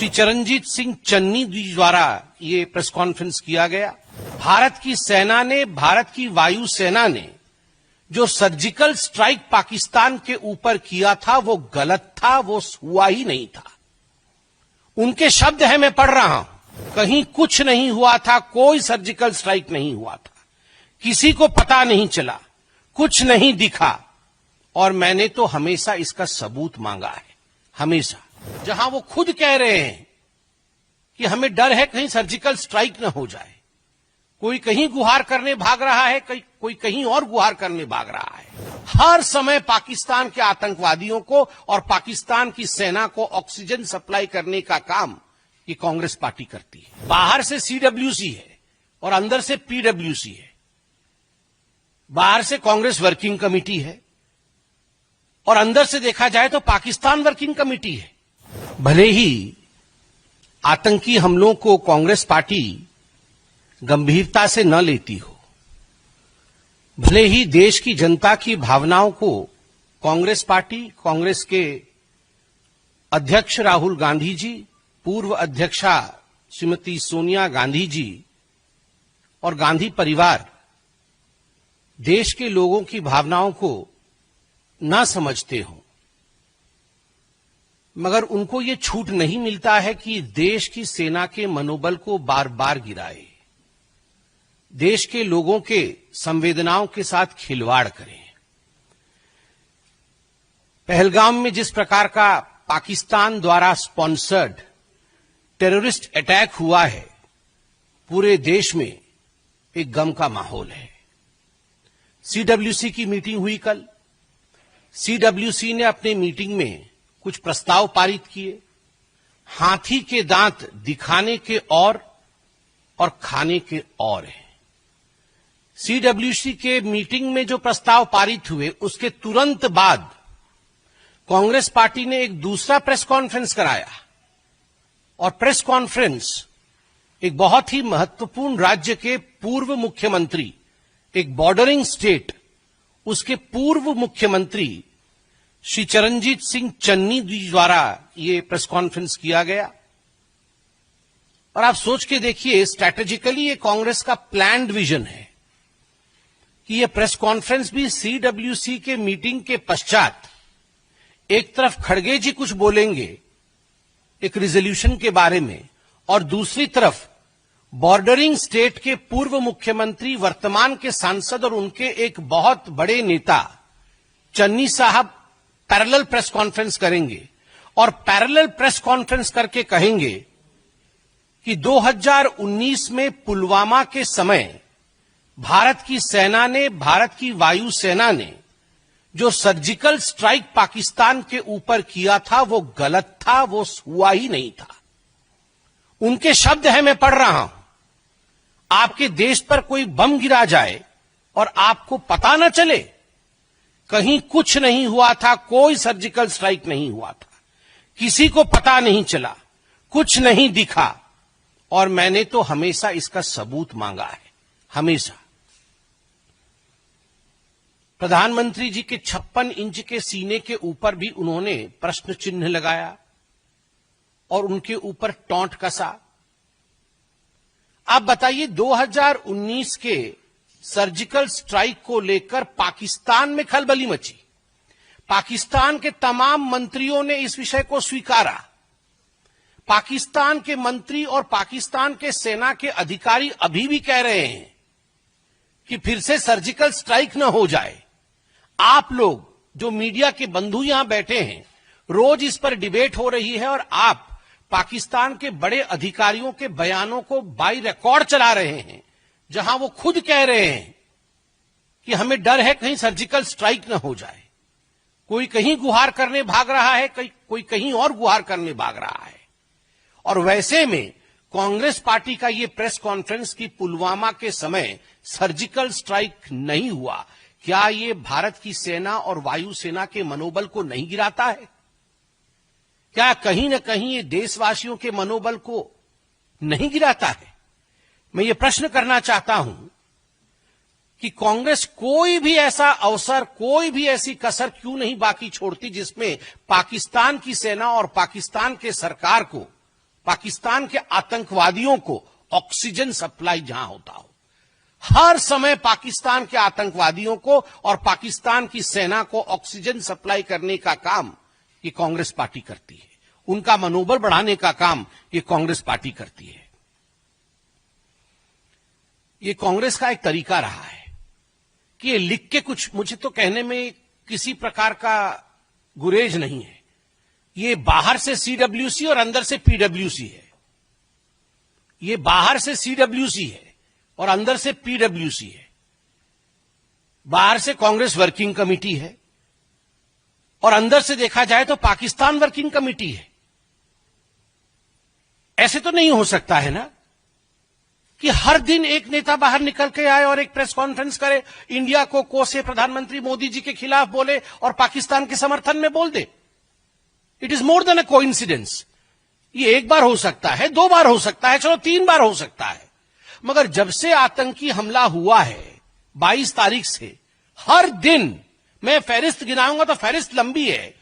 श्री चरणजीत सिंह चन्नी जी द्वारा ये press conference किया गया। भारत की सेना ने, भारत की वायु सेना ने जो सर्जिकल स्ट्राइक पाकिस्तान के ऊपर किया था वो गलत था, वो हुआ ही नहीं था। उनके शब्द है, मैं पढ़ रहा हूं, कहीं कुछ नहीं हुआ था, कोई सर्जिकल स्ट्राइक नहीं हुआ था, किसी को पता नहीं चला, कुछ नहीं दिखा, और मैंने तो हमेशा इसका सबूत मांगा है, हमेशा। जहां वो खुद कह रहे हैं कि हमें डर है कहीं सर्जिकल स्ट्राइक न हो जाए, कोई कहीं गुहार करने भाग रहा है, कोई कहीं और गुहार करने भाग रहा है। हर समय पाकिस्तान के आतंकवादियों को और पाकिस्तान की सेना को ऑक्सीजन सप्लाई करने का काम ये कांग्रेस पार्टी करती है। बाहर से सीडब्ल्यूसी है और अंदर से पीडब्ल्यूसी है। बाहर से कांग्रेस वर्किंग कमेटी है और अंदर से देखा जाए तो पाकिस्तान वर्किंग कमेटी है। भले ही आतंकी हमलों को कांग्रेस पार्टी गंभीरता से न लेती हो, भले ही देश की जनता की भावनाओं को कांग्रेस पार्टी, कांग्रेस के अध्यक्ष राहुल गांधी जी, पूर्व अध्यक्षा श्रीमती सोनिया गांधी जी और गांधी परिवार देश के लोगों की भावनाओं को ना समझते हो, मगर उनको ये छूट नहीं मिलता है कि देश की सेना के मनोबल को बार बार गिराए, देश के लोगों के संवेदनाओं के साथ खिलवाड़ करें। पहलगाम में जिस प्रकार का पाकिस्तान द्वारा स्पॉन्सर्ड टेररिस्ट अटैक हुआ है, पूरे देश में एक गम का माहौल है। सीडब्ल्यूसी की मीटिंग हुई कल। सीडब्ल्यूसी ने अपने मीटिंग में कुछ प्रस्ताव पारित किए। हाथी के दांत दिखाने के और खाने के और हैं। सीडब्ल्यूसी के मीटिंग में जो प्रस्ताव पारित हुए, उसके तुरंत बाद कांग्रेस पार्टी ने एक दूसरा प्रेस कॉन्फ्रेंस कराया, और प्रेस कॉन्फ्रेंस एक बहुत ही महत्वपूर्ण राज्य के पूर्व मुख्यमंत्री, एक बॉर्डरिंग स्टेट, उसके पूर्व मुख्यमंत्री श्री चरणजीत सिंह चन्नी जी द्वारा ये प्रेस कॉन्फ्रेंस किया गया। और आप सोच के देखिए, स्ट्रैटेजिकली ये कांग्रेस का प्लान्ड विजन है कि ये प्रेस कॉन्फ्रेंस भी सीडब्ल्यूसी के मीटिंग के पश्चात एक तरफ खड़गे जी कुछ बोलेंगे एक रिजोल्यूशन के बारे में, और दूसरी तरफ बॉर्डरिंग स्टेट के पूर्व मुख्यमंत्री, वर्तमान के सांसद और उनके एक बहुत बड़े नेता चन्नी साहब पैरेलल प्रेस कॉन्फ्रेंस करेंगे, और पैरेलल प्रेस कॉन्फ्रेंस करके कहेंगे कि 2019 में पुलवामा के समय भारत की सेना ने, भारत की वायु सेना ने जो सर्जिकल स्ट्राइक पाकिस्तान के ऊपर किया था वो गलत था, वो हुआ ही नहीं था। उनके शब्द है, मैं पढ़ रहा हूं, आपके देश पर कोई बम गिरा जाए और आपको पता न चले, कहीं कुछ नहीं हुआ था, कोई सर्जिकल स्ट्राइक नहीं हुआ था, किसी को पता नहीं चला, कुछ नहीं दिखा, और मैंने तो हमेशा इसका सबूत मांगा है, हमेशा। प्रधानमंत्री जी के 56 इंच के सीने के ऊपर भी उन्होंने प्रश्न चिन्ह लगाया और उनके ऊपर टॉन्ट कसा। आप बताइए, 2019 के सर्जिकल स्ट्राइक को लेकर पाकिस्तान में खलबली मची। पाकिस्तान के तमाम मंत्रियों ने इस विषय को स्वीकारा। पाकिस्तान के मंत्री और पाकिस्तान के सेना के अधिकारी अभी भी कह रहे हैं कि फिर से सर्जिकल स्ट्राइक न हो जाए। आप लोग जो मीडिया के बंधु यहां बैठे हैं, रोज इस पर डिबेट हो रही है, और आप पाकिस्तान के बड़े अधिकारियों के बयानों को बाई रिकॉर्ड चला रहे हैं, जहां वो खुद कह रहे हैं कि हमें डर है कहीं सर्जिकल स्ट्राइक न हो जाए, कोई कहीं गुहार करने भाग रहा है, कोई कहीं और गुहार करने भाग रहा है। और वैसे में कांग्रेस पार्टी का ये प्रेस कॉन्फ्रेंस कि पुलवामा के समय सर्जिकल स्ट्राइक नहीं हुआ, क्या ये भारत की सेना और वायु सेना के मनोबल को नहीं गिराता है? क्या कहीं न कहीं ये देशवासियों के मनोबल को नहीं गिराता है? मैं ये प्रश्न करना चाहता हूं कि कांग्रेस कोई भी ऐसा अवसर, कोई भी ऐसी कसर क्यों नहीं बाकी छोड़ती जिसमें पाकिस्तान की सेना और पाकिस्तान के सरकार को पाकिस्तान के आतंकवादियों को ऑक्सीजन सप्लाई जहां होता हो, हर समय पाकिस्तान के आतंकवादियों को और पाकिस्तान की सेना को ऑक्सीजन सप्लाई करने का काम ये कांग्रेस पार्टी करती है। उनका मनोबल बढ़ाने का काम ये कांग्रेस पार्टी करती है। ये कांग्रेस का एक तरीका रहा है कि ये लिख के कुछ, मुझे तो कहने में किसी प्रकार का गुरेज नहीं है, ये बाहर से सीडब्ल्यूसी और अंदर से पीडब्ल्यूसी है। ये बाहर से सीडब्ल्यूसी है और अंदर से पीडब्ल्यूसी है। बाहर से कांग्रेस वर्किंग कमेटी है और अंदर से देखा जाए तो पाकिस्तान वर्किंग कमेटी है। ऐसे तो नहीं हो सकता है ना कि हर दिन एक नेता बाहर निकल के आए और एक प्रेस कॉन्फ्रेंस करे, इंडिया को कोसे प्रधानमंत्री मोदी जी के खिलाफ बोले और पाकिस्तान के समर्थन में बोल दे। It is more than a coincidence. ये एक बार हो सकता है, 2 बार हो सकता है, चलो 3 बार हो सकता है, मगर जब से आतंकी हमला हुआ है 22 तारीख से, हर दिन मैं फहरिस्त गिनाऊंगा तो फहरिस्त लंबी है,